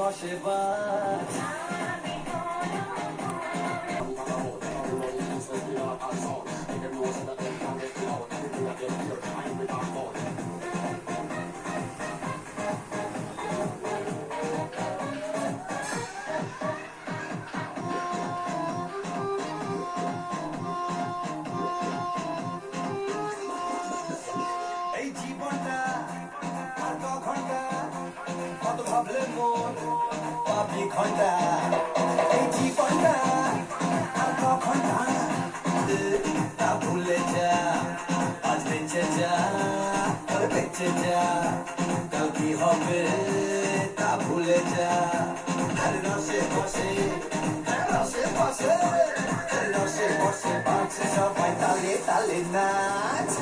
বসে বাজ এই জীবনটা আর ক ঘন্টা কত ভাবলে মন পাবি ঘন্টা এই জীবনটা আর ক ঘন্টা তা ভুলে যা আজ বেঁচে যা বেঁচে যা কাল কি হবে তা ভুলে যা আর রসে বসে রসে বসে রসে বসে বাঁচে সবাই তালে তালে নাচ